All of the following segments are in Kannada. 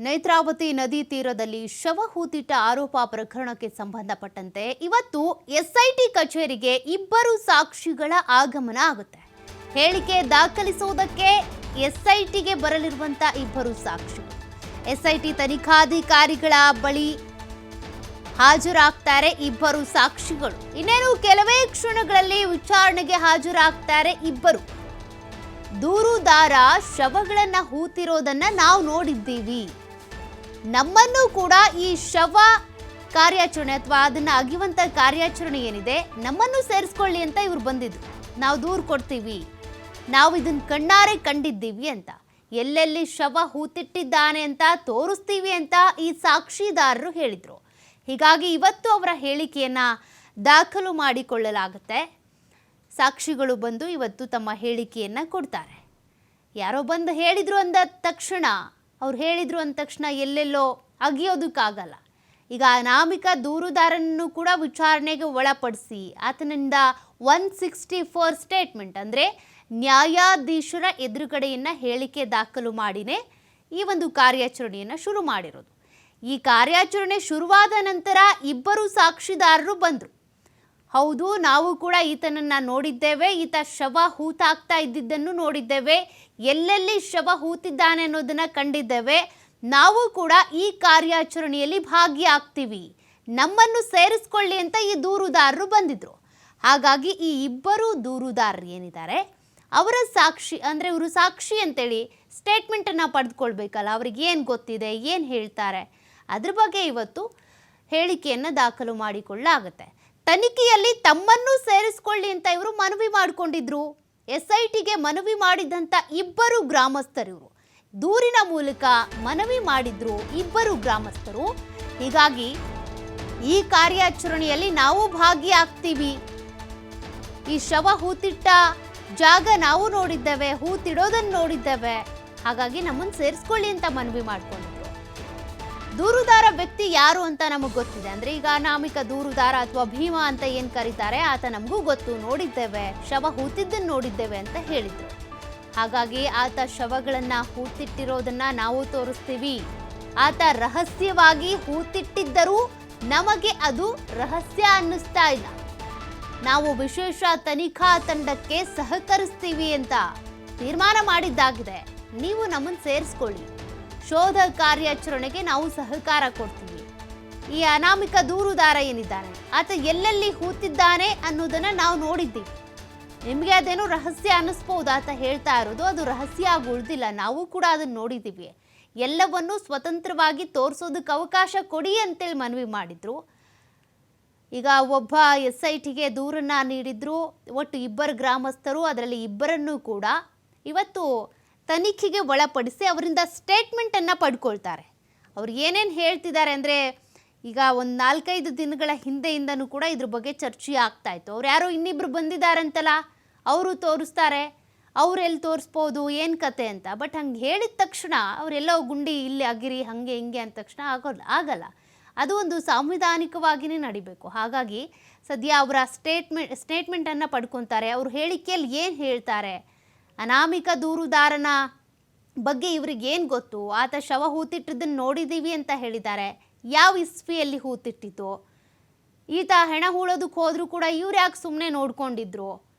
ನೇತ್ರಾವತಿ ನದಿ ತೀರದಲ್ಲಿ ಶವ ಹೂತಿಟ್ಟ ಆರೋಪ ಪ್ರಕರಣಕ್ಕೆ ಸಂಬಂಧಪಟ್ಟಂತೆ ಇವತ್ತು ಎಸ್ಐಟಿ ಕಚೇರಿಗೆ ಇಬ್ಬರು ಸಾಕ್ಷಿಗಳ ಆಗಮನ ಆಗುತ್ತೆ. ಹೇಳಿಕೆ ದಾಖಲಿಸುವುದಕ್ಕೆ ಎಸ್ಐಟಿಗೆ ಬರಲಿರುವಂತ ಇಬ್ಬರು ಸಾಕ್ಷಿಗಳು ಎಸ್ಐಟಿ ತನಿಖಾಧಿಕಾರಿಗಳ ಬಳಿ ಹಾಜರಾಗ್ತಾರೆ. ಇಬ್ಬರು ಸಾಕ್ಷಿಗಳು ಇನ್ನೇನು ಕೆಲವೇ ಕ್ಷಣಗಳಲ್ಲಿ ವಿಚಾರಣೆಗೆ ಹಾಜರಾಗ್ತಾರೆ. ಇಬ್ಬರು ದೂರುದಾರ ಶವಗಳನ್ನ ಹೂತಿರೋದನ್ನ ನಾವು ನೋಡಿದ್ದೀವಿ, ನಮ್ಮನ್ನು ಕೂಡ ಈ ಶವ ಕಾರ್ಯಾಚರಣೆ ಅಥವಾ ಅದನ್ನ ಅಗಿಯುವಂತ ಕಾರ್ಯಾಚರಣೆ ಏನಿದೆ ನಮ್ಮನ್ನು ಸೇರಿಸ್ಕೊಳ್ಳಿ ಅಂತ ಇವ್ರು ಬಂದಿದ್ರು. ನಾವು ದೂರು ಕೊಡ್ತೀವಿ, ನಾವು ಇದನ್ನ ಕಣ್ಣಾರೆ ಕಂಡಿದ್ದೀವಿ ಅಂತ, ಎಲ್ಲೆಲ್ಲಿ ಶವ ಹೂತಿಟ್ಟಿದ್ದಾನೆ ಅಂತ ತೋರಿಸ್ತೀವಿ ಅಂತ ಈ ಸಾಕ್ಷಿದಾರರು ಹೇಳಿದ್ರು. ಹೀಗಾಗಿ ಇವತ್ತು ಅವರ ಹೇಳಿಕೆಯನ್ನ ದಾಖಲು ಮಾಡಿಕೊಳ್ಳಲಾಗುತ್ತೆ. ಸಾಕ್ಷಿಗಳು ಬಂದು ಇವತ್ತು ತಮ್ಮ ಹೇಳಿಕೆಯನ್ನ ಕೊಡ್ತಾರೆ. ಯಾರೋ ಬಂದು ಹೇಳಿದ್ರು ಅಂದ ತಕ್ಷಣ ಎಲ್ಲೆಲ್ಲೋ ಅಗಿಯೋದಕ್ಕಾಗಲ್ಲ. ಈಗ ಅನಾಮಿಕ ದೂರುದಾರನನ್ನು ಕೂಡ ವಿಚಾರಣೆಗೆ ಒಳಪಡಿಸಿ ಆತನಿಂದ 164 ಸ್ಟೇಟ್ಮೆಂಟ್ ಅಂದರೆ ನ್ಯಾಯಾಧೀಶರ ಎದುರುಗಡೆಯನ್ನ ಹೇಳಿಕೆ ದಾಖಲು ಮಾಡಿನೇ ಈ ಒಂದು ಕಾರ್ಯಾಚರಣೆಯನ್ನು ಶುರು ಮಾಡಿರೋದು. ಈ ಕಾರ್ಯಾಚರಣೆ ಶುರುವಾದ ನಂತರ ಇಬ್ಬರು ಸಾಕ್ಷಿದಾರರು ಬಂದರು. ಹೌದು, ನಾವು ಕೂಡ ಈತನನ್ನ ನೋಡಿದ್ದೇವೆ, ಈತ ಶವ ಹೂತಾಗ್ತಾ ಇದ್ದಿದ್ದನ್ನು ನೋಡಿದ್ದೇವೆ, ಎಲ್ಲೆಲ್ಲಿ ಶವ ಹೂತಿದ್ದಾನೆ ಅನ್ನೋದನ್ನ ಕಂಡಿದ್ದೇವೆ, ನಾವು ಕೂಡ ಈ ಕಾರ್ಯಾಚರಣೆಯಲ್ಲಿ ಭಾಗಿಯಾಗ್ತೀವಿ, ನಮ್ಮನ್ನು ಸೇರಿಸ್ಕೊಳ್ಳಿ ಅಂತ ಈ ದೂರುದಾರರು ಬಂದಿದ್ರು. ಹಾಗಾಗಿ ಈ ಇಬ್ಬರು ದೂರುದಾರರು ಏನಿದ್ದಾರೆ ಅವರ ಸಾಕ್ಷಿ ಅಂದರೆ ಇವರು ಸಾಕ್ಷಿ ಅಂತೇಳಿ ಸ್ಟೇಟ್ಮೆಂಟನ್ನು ಪಡೆದುಕೊಳ್ಬೇಕಲ್ಲ, ಅವ್ರಿಗೆ ಏನು ಗೊತ್ತಿದೆ, ಏನು ಹೇಳ್ತಾರೆ, ಅದ್ರ ಬಗ್ಗೆ ಇವತ್ತು ಹೇಳಿಕೆಯನ್ನು ದಾಖಲು ಮಾಡಿಕೊಳ್ಳಲಾಗುತ್ತೆ. ತನಿಖೆಯಲ್ಲಿ ತಮ್ಮನ್ನು ಸೇರಿಸಿಕೊಳ್ಳಿ ಅಂತ ಇವರು ಮನವಿ ಮಾಡಿಕೊಂಡಿದ್ರು. ಎಸ್ಐಟಿಗೆ ಮನವಿ ಮಾಡಿದಂಥ ಇಬ್ಬರು ಗ್ರಾಮಸ್ಥರು ಇವರು ದೂರಿನ ಮೂಲಕ ಮನವಿ ಮಾಡಿದ್ರು ಇಬ್ಬರು ಗ್ರಾಮಸ್ಥರು. ಹೀಗಾಗಿ ಈ ಕಾರ್ಯಾಚರಣೆಯಲ್ಲಿ ನಾವು ಭಾಗಿಯಾಗ್ತೀವಿ, ಈ ಶವ ಹೂತಿಟ್ಟ ಜಾಗ ನಾವು ನೋಡಿದ್ದೇವೆ, ಹೂತಿಡೋದನ್ನು ನೋಡಿದ್ದೇವೆ, ಹಾಗಾಗಿ ನಮ್ಮನ್ನು ಸೇರಿಸ್ಕೊಳ್ಳಿ ಅಂತ ಮನವಿ ಮಾಡಿಕೊಂಡಿದ್ರು. ದೂರುದಾರ ವ್ಯಕ್ತಿ ಯಾರು ಅಂತ ನಮಗೆ ಗೊತ್ತಿದೆ. ಅಂದರೆ ಈಗ ಅನಾಮಿಕ ದೂರುದಾರ ಅಥವಾ ಭೀಮ ಅಂತ ಏನು ಕರೀತಾರೆ ಆತ ನಮಗೂ ಗೊತ್ತು, ನೋಡಿದ್ದೇವೆ, ಶವ ಹೂತಿದ್ದನ್ನು ನೋಡಿದ್ದೇವೆ ಅಂತ ಹೇಳಿದ್ರು. ಹಾಗಾಗಿ ಆತ ಶವಗಳನ್ನು ಹೂತಿಟ್ಟಿರೋದನ್ನ ನಾವು ತೋರಿಸ್ತೀವಿ. ಆತ ರಹಸ್ಯವಾಗಿ ಹೂತಿಟ್ಟಿದ್ದರೂ ನಮಗೆ ಅದು ರಹಸ್ಯ ಅನ್ನಿಸ್ತಾ ಇಲ್ಲ, ನಾವು ವಿಶೇಷ ತನಿಖಾ ತಂಡಕ್ಕೆ ಸಹಕರಿಸ್ತೀವಿ ಅಂತ ತೀರ್ಮಾನ ಮಾಡಿದ್ದಾಗಿದೆ. ನೀವು ನಮ್ಮನ್ನು ಸೇರಿಸ್ಕೊಳ್ಳಿ, ಶೋಧ ಕಾರ್ಯಾಚರಣೆಗೆ ನಾವು ಸಹಕಾರ ಕೊಡ್ತೀವಿ. ಈ ಅನಾಮಿಕ ದೂರುದಾರ ಏನಿದ್ದಾನೆ ಆತ ಎಲ್ಲೆಲ್ಲಿ ಹೂತಿದ್ದಾನೆ ಅನ್ನೋದನ್ನ ನಾವು ನೋಡಿದ್ದೀವಿ. ನಿಮಗೆ ಅದೇನೋ ರಹಸ್ಯ ಅನ್ನಿಸ್ಬೋದು, ಆತ ಹೇಳ್ತಾ ಇರೋದು ಅದು ರಹಸ್ಯ ಆಗಿ ಉಳಿದಿಲ್ಲ, ನಾವು ಕೂಡ ಅದನ್ನು ನೋಡಿದ್ದೀವಿ, ಎಲ್ಲವನ್ನೂ ಸ್ವತಂತ್ರವಾಗಿ ತೋರಿಸೋದಕ್ಕೆ ಅವಕಾಶ ಕೊಡಿ ಅಂತೇಳಿ ಮನವಿ ಮಾಡಿದ್ರು. ಈಗ ಒಬ್ಬ ಎಸ್ಐಟಿಗೆ ದೂರನ್ನ ನೀಡಿದ್ರು. ಒಟ್ಟು ಇಬ್ಬರು ಗ್ರಾಮಸ್ಥರು, ಅದರಲ್ಲಿ ಇಬ್ಬರನ್ನೂ ಕೂಡ ಇವತ್ತು ತನಿಖೆಗೆ ಒಳಪಡಿಸಿ ಅವರಿಂದ ಸ್ಟೇಟ್ಮೆಂಟನ್ನು ಪಡ್ಕೊಳ್ತಾರೆ. ಅವ್ರು ಏನೇನು ಹೇಳ್ತಿದ್ದಾರೆ ಅಂದರೆ ಈಗ ಒಂದು 4-5 ದಿನಗಳ ಹಿಂದೆಯಿಂದನೂ ಕೂಡ ಇದ್ರ ಬಗ್ಗೆ ಚರ್ಚೆ ಆಗ್ತಾ ಇತ್ತು. ಅವ್ರು ಯಾರೋ ಇನ್ನಿಬ್ರು ಬಂದಿದ್ದಾರಂತಲ್ಲ, ಅವರು ತೋರಿಸ್ತಾರೆ, ಅವರೆಲ್ಲಿ ತೋರಿಸ್ಬೋದು, ಏನು ಕತೆ ಅಂತ. ಬಟ್ ಹಂಗೆ ಹೇಳಿದ ತಕ್ಷಣ ಅವರೆಲ್ಲೋ ಗುಂಡಿ ಇಲ್ಲಿ ಅಗಿರಿ ಹಾಗೆ ಹಿಂಗೆ ಅಂದ ತಕ್ಷಣ ಆಗಲ್ಲ. ಅದು ಒಂದು ಸಾಂವಿಧಾನಿಕವಾಗಿಯೇ ನಡಿಬೇಕು. ಹಾಗಾಗಿ ಸದ್ಯ ಅವರ ಸ್ಟೇಟ್ಮೆಂಟನ್ನು ಪಡ್ಕೊತಾರೆ. ಅವ್ರ ಹೇಳಿಕೆಯಲ್ಲಿ ಏನು ಹೇಳ್ತಾರೆ, ಅನಾಮಿಕ ದೂರುದಾರನ ಬಗ್ಗೆ ಇವ್ರಿಗೆ ಏನು ಗೊತ್ತು, ಆತ ಶವ ಹೂತಿಟ್ಟಿದ್ದನ್ನು ನೋಡಿದ್ದೀವಿ ಅಂತ ಹೇಳಿದ್ದಾರೆ, ಯಾವ ಇಸ್ವಿಯಲ್ಲಿ ಹೂತಿಟ್ಟಿತ್ತು, ಈತ ಹೆಣ ಹೂಳೋದಕ್ಕೆ ಹೋದರೂ ಕೂಡ ಇವ್ರು ಯಾಕೆ ಸುಮ್ಮನೆ ನೋಡ್ಕೊಂಡಿದ್ರು,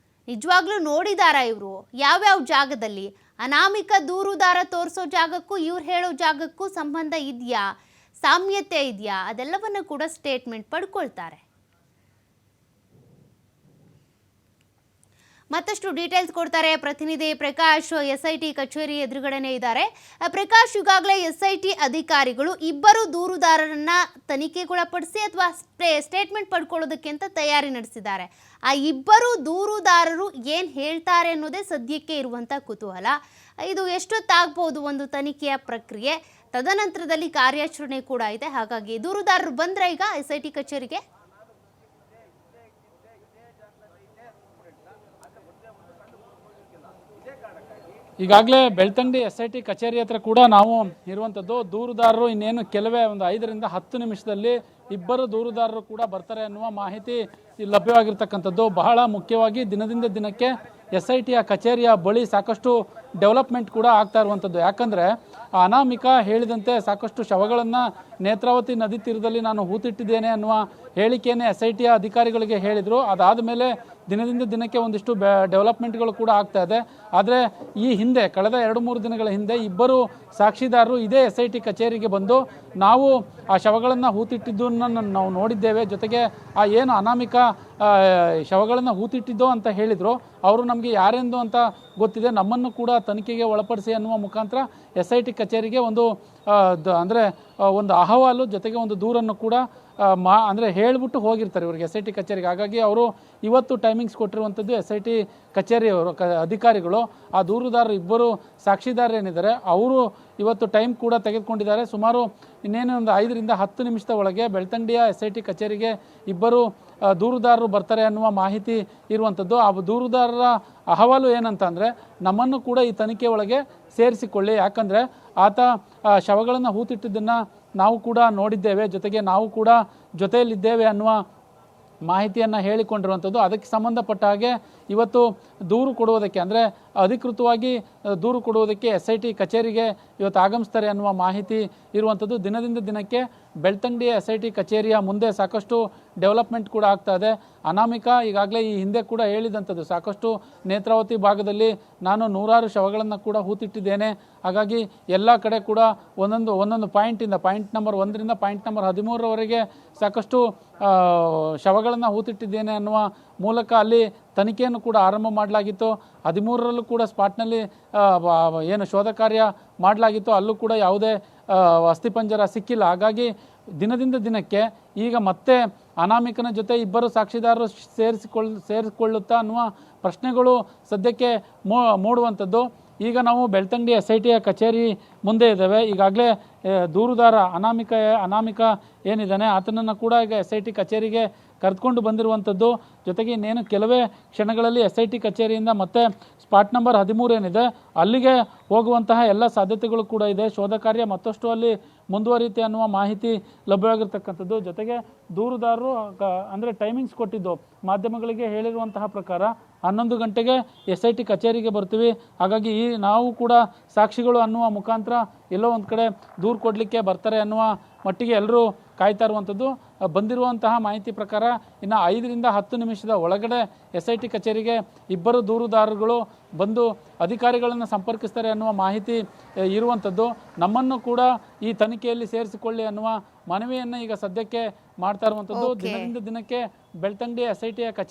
ನಿಜವಾಗ್ಲೂ ನೋಡಿದಾರ ಇವರು, ಯಾವ್ಯಾವ ಜಾಗದಲ್ಲಿ, ಅನಾಮಿಕ ದೂರುದಾರ ತೋರಿಸೋ ಜಾಗಕ್ಕೂ ಇವ್ರು ಹೇಳೋ ಜಾಗಕ್ಕೂ ಸಂಬಂಧ ಇದೆಯಾ, ಸಾಮ್ಯತೆ ಇದೆಯಾ, ಅದೆಲ್ಲವನ್ನು ಕೂಡ ಸ್ಟೇಟ್ಮೆಂಟ್ ಪಡ್ಕೊಳ್ತಾರೆ. ಮತ್ತಷ್ಟು ಡೀಟೇಲ್ಸ್ ಕೊಡ್ತಾರೆ ಪ್ರತಿನಿಧಿ ಪ್ರಕಾಶ್. ಎಸ್ಐಟಿ ಕಚೇರಿ ಎದುರುಗಡೆನೇ ಇದ್ದಾರೆ. ಪ್ರಕಾಶ್, ಈಗಾಗಲೇ ಎಸ್ಐಟಿ ಅಧಿಕಾರಿಗಳು ಇಬ್ಬರು ದೂರುದಾರರನ್ನ ತನಿಖೆಗೊಳಪಡಿಸಿ ಅಥವಾ ಸ್ಟೇಟ್ಮೆಂಟ್ ಪಡ್ಕೊಳ್ಳೋದಕ್ಕೆ ಅಂತ ತಯಾರಿ ನಡೆಸಿದ್ದಾರೆ. ಆ ಇಬ್ಬರು ದೂರುದಾರರು ಏನು ಹೇಳ್ತಾರೆ ಅನ್ನೋದೇ ಸದ್ಯಕ್ಕೆ ಇರುವಂಥ ಕುತೂಹಲ. ಇದು ಎಷ್ಟೊತ್ತಾಗ್ಬೋದು ಒಂದು ತನಿಖೆಯ ಪ್ರಕ್ರಿಯೆ, ತದನಂತರದಲ್ಲಿ ಕಾರ್ಯಾಚರಣೆ ಕೂಡ ಇದೆ. ಹಾಗಾಗಿ ದೂರುದಾರರು ಬಂದ್ರೆ ಈಗ ಎಸ್ಐಟಿ ಕಚೇರಿಗೆ ಈಗಾಗಲೇ ಬೆಳ್ತಂಗಡಿ SIT ಕಚೇರಿ ಹತ್ರ ಕೂಡ ನಾವು ಇರುವಂಥದ್ದು. ದೂರುದಾರರು ಇನ್ನೇನು ಕೆಲವೇ ಒಂದು 5ರಿಂದ 10 ನಿಮಿಷದಲ್ಲಿ ಇಬ್ಬರು ದೂರುದಾರರು ಕೂಡ ಬರ್ತಾರೆ ಅನ್ನುವ ಮಾಹಿತಿ ಲಭ್ಯವಾಗಿರ್ತಕ್ಕಂಥದ್ದು. ಬಹಳ ಮುಖ್ಯವಾಗಿ ದಿನದಿಂದ ದಿನಕ್ಕೆ SITಯ ಕಚೇರಿಯ ಬಳಿ ಸಾಕಷ್ಟು ಡೆವಲಪ್ಮೆಂಟ್ ಕೂಡ ಆಗ್ತಾ ಇರುವಂಥದ್ದು. ಯಾಕಂದರೆ ಅನಾಮಿಕಾ ಹೇಳಿದಂತೆ ಸಾಕಷ್ಟು ಶವಗಳನ್ನು ನೇತ್ರಾವತಿ ನದಿ ತೀರದಲ್ಲಿ ನಾನು ಹೂತಿಟ್ಟಿದ್ದೇನೆ ಅನ್ನುವ ಹೇಳಿಕೆಯನ್ನೇ SITಯ ಅಧಿಕಾರಿಗಳಿಗೆ ಹೇಳಿದರು. ಅದಾದ ಮೇಲೆ ದಿನದಿಂದ ದಿನಕ್ಕೆ ಒಂದಿಷ್ಟು ಡೆವಲಪ್ಮೆಂಟ್ಗಳು ಕೂಡ ಆಗ್ತಾ ಇದೆ. ಆದರೆ ಈ ಹಿಂದೆ ಕಳೆದ 2-3 ದಿನಗಳ ಹಿಂದೆ ಇಬ್ಬರು ಸಾಕ್ಷಿದಾರರು ಇದೇ SIT ಕಚೇರಿಗೆ ಬಂದು ನಾವು ಆ ಶವಗಳನ್ನು ಹೂತಿಟ್ಟಿದ್ದನ್ನು ನಾವು ನೋಡಿದ್ದೇವೆ, ಜೊತೆಗೆ ಆ ಏನು ಅನಾಮಿಕಾ ಶವಗಳನ್ನು ಹೂತಿಟ್ಟಿದ್ದೋ ಅಂತ ಹೇಳಿದರು. ಅವರು ನಮಗೆ ಯಾರೆಂದು ಅಂತ ಗೊತ್ತಿದೆ, ನಮ್ಮನ್ನು ಕೂಡ ತನಿಖೆಗೆ ಒಳಪಡಿಸಿ ಅನ್ನುವ ಮುಖಾಂತರ SIT ಕಚೇರಿಗೆ ಒಂದು ಅಂದರೆ ಒಂದು ಅಹವಾಲು ಜೊತೆಗೆ ಒಂದು ದೂರನ್ನು ಕೂಡ ಅಂದರೆ ಹೇಳಿಬಿಟ್ಟು ಹೋಗಿರ್ತಾರೆ ಇವರಿಗೆ SIT ಕಚೇರಿಗೆ. ಹಾಗಾಗಿ ಅವರು ಇವತ್ತು ಟೈಮಿಂಗ್ಸ್ ಕೊಟ್ಟಿರುವಂಥದ್ದು SIT ಕಚೇರಿಯವರು ಅಧಿಕಾರಿಗಳು ಆ ದೂರುದಾರರು ಇಬ್ಬರು ಸಾಕ್ಷಿದಾರರು ಏನಿದ್ದಾರೆ ಅವರು ಇವತ್ತು ಟೈಮ್ ಕೂಡ ತೆಗೆದುಕೊಂಡಿದ್ದಾರೆ. ಸುಮಾರು ಇನ್ನೇನು ಒಂದು 5ರಿಂದ 10 ನಿಮಿಷದ ಒಳಗೆ ಬೆಳ್ತಂಗಡಿಯ SIT ಕಚೇರಿಗೆ ಇಬ್ಬರು ದೂರುದಾರರು ಬರ್ತಾರೆ ಅನ್ನುವ ಮಾಹಿತಿ ಇರುವಂಥದ್ದು. ಆ ದೂರುದಾರರ ಅಹವಾಲು ಏನಂತ ಅಂದರೆ, ನಮ್ಮನ್ನು ಕೂಡ ಈ ತನಿಖೆ ಒಳಗೆ ಸೇರಿಸಿಕೊಳ್ಳಿ, ಯಾಕಂದರೆ ಆತ ಶವಗಳನ್ನು ಹೂತಿಟ್ಟಿದ್ದನ್ನು ನಾವು ಕೂಡ ನೋಡಿದ್ದೇವೆ, ಜೊತೆಗೆ ನಾವು ಕೂಡ ಜೊತೆಯಲ್ಲಿದ್ದೇವೆ ಅನ್ನುವ ಮಾಹಿತಿಯನ್ನು ಹೇಳಿಕೊಂಡಿರುವಂಥದ್ದು. ಅದಕ್ಕೆ ಸಂಬಂಧಪಟ್ಟ ಹಾಗೆ ಇವತ್ತು ದೂರು ಕೊಡುವುದಕ್ಕೆ ಅಂದರೆ ಅಧಿಕೃತವಾಗಿ ದೂರು ಕೊಡುವುದಕ್ಕೆ SIT ಕಚೇರಿಗೆ ಇವತ್ತು ಆಗಮಿಸ್ತಾರೆ ಅನ್ನುವ ಮಾಹಿತಿ ಇರುವಂಥದ್ದು. ದಿನದಿಂದ ದಿನಕ್ಕೆ ಬೆಳ್ತಂಗಡಿಯ SIT ಕಚೇರಿಯ ಮುಂದೆ ಸಾಕಷ್ಟು ಡೆವಲಪ್ಮೆಂಟ್ ಕೂಡ ಆಗ್ತಾ ಇದೆ. ಅನಾಮಿಕಾ ಈಗಾಗಲೇ ಈ ಹಿಂದೆ ಕೂಡ ಹೇಳಿದಂಥದ್ದು, ಸಾಕಷ್ಟು ನೇತ್ರಾವತಿ ಭಾಗದಲ್ಲಿ ನಾನು 100 ಶವಗಳನ್ನು ಕೂಡ ಹೂತಿಟ್ಟಿದ್ದೇನೆ, ಹಾಗಾಗಿ ಎಲ್ಲ ಕಡೆ ಕೂಡ ಒಂದೊಂದು ಪಾಯಿಂಟ್ ನಂಬರ್ 1ರಿಂದ ಪಾಯಿಂಟ್ ನಂಬರ್ 13ರವರೆಗೆ ಸಾಕಷ್ಟು ಶವಗಳನ್ನು ಹೂತಿಟ್ಟಿದ್ದೇನೆ ಅನ್ನುವ ಮೂಲಕ ಅಲ್ಲಿ ತನಿಖೆಯನ್ನು ಕೂಡ ಆರಂಭ ಮಾಡಲಾಗಿತ್ತು. 13ರಲ್ಲೂ ಕೂಡ ಸ್ಪಾಟ್ನಲ್ಲಿ ಏನು ಶೋಧ ಕಾರ್ಯ ಮಾಡಲಾಗಿತ್ತು, ಅಲ್ಲೂ ಕೂಡ ಯಾವುದೇ ಅಸ್ಥಿಪಂಜರ ಸಿಕ್ಕಿಲ್ಲ. ಹಾಗಾಗಿ ದಿನದಿಂದ ದಿನಕ್ಕೆ ಈಗ ಮತ್ತೆ ಅನಾಮಿಕನ ಜೊತೆ ಇಬ್ಬರು ಸಾಕ್ಷಿದಾರರು ಸೇರಿಸಿಕೊಳ್ಳುತ್ತಾ ಅನ್ನುವ ಪ್ರಶ್ನೆಗಳು ಸದ್ಯಕ್ಕೆ ಮೂಡುವಂಥದ್ದು. ಈಗ ನಾವು ಬೆಳ್ತಂಗಡಿ SITಯ ಕಚೇರಿ ಮುಂದೆ ಇದ್ದೇವೆ. ಈಗಾಗಲೇ ದೂರುದಾರ ಅನಾಮಿಕಾ ಏನಿದ್ದಾನೆ ಆತನನ್ನು ಕೂಡ ಈಗ SIT ಕಚೇರಿಗೆ ಕರೆದುಕೊಂಡು ಬಂದಿರುವಂಥದ್ದು. ಜೊತೆಗೆ ಇನ್ನೇನು ಕೆಲವೇ ಕ್ಷಣಗಳಲ್ಲಿ SIT ಕಚೇರಿಯಿಂದ ಮತ್ತೆ ಸ್ಪಾಟ್ ನಂಬರ್ 13 ಏನಿದೆ ಅಲ್ಲಿಗೆ ಹೋಗುವಂತಹ ಎಲ್ಲ ಸಾಧ್ಯತೆಗಳು ಕೂಡ ಇದೆ. ಶೋಧ ಕಾರ್ಯ ಮತ್ತಷ್ಟು ಅಲ್ಲಿ ಮುಂದುವರಿಯುತ್ತೆ ಅನ್ನುವ ಮಾಹಿತಿ ಲಭ್ಯವಾಗಿರ್ತಕ್ಕಂಥದ್ದು. ಜೊತೆಗೆ ದೂರುದಾರರು ಅಂದರೆ ಟೈಮಿಂಗ್ಸ್ ಕೊಟ್ಟಿದ್ದು ಮಾಧ್ಯಮಗಳಿಗೆ ಹೇಳಿರುವಂತಹ ಪ್ರಕಾರ 11 ಗಂಟೆಗೆ SIT ಕಚೇರಿಗೆ ಬರ್ತೀವಿ, ಹಾಗಾಗಿ ನಾವು ಕೂಡ ಸಾಕ್ಷಿಗಳು ಅನ್ನುವ ಮುಖಾಂತರ ಎಲ್ಲೋ ಒಂದು ಕಡೆ ದೂರು ಕೊಡಲಿಕ್ಕೆ ಬರ್ತಾರೆ ಅನ್ನುವ ಮಟ್ಟಿಗೆ ಎಲ್ಲರೂ ಕಾಯ್ತಾ ಇರುವಂಥದ್ದು. ಬಂದಿರುವಂತಹ ಮಾಹಿತಿ ಪ್ರಕಾರ ಇನ್ನು 5ರಿಂದ 10 ನಿಮಿಷದ ಒಳಗಡೆ SIT ಕಚೇರಿಗೆ ಇಬ್ಬರು ದೂರುದಾರರುಗಳು ಬಂದು ಅಧಿಕಾರಿಗಳನ್ನು ಸಂಪರ್ಕಿಸ್ತಾರೆ ಅನ್ನುವ ಮಾಹಿತಿ ಇರುವಂಥದ್ದು. ನಮ್ಮನ್ನು ಕೂಡ ಈ ತನಿಖೆಯಲ್ಲಿ ಸೇರಿಸಿಕೊಳ್ಳಿ ಅನ್ನುವ ಮನವಿಯನ್ನು ಈಗ ಸದ್ಯಕ್ಕೆ ಮಾಡ್ತಾ ಇರುವಂಥದ್ದು. ದಿನದಿಂದ ದಿನಕ್ಕೆ ಬೆಳ್ತಂಗಡಿ SITಯ ಕಚೇರಿ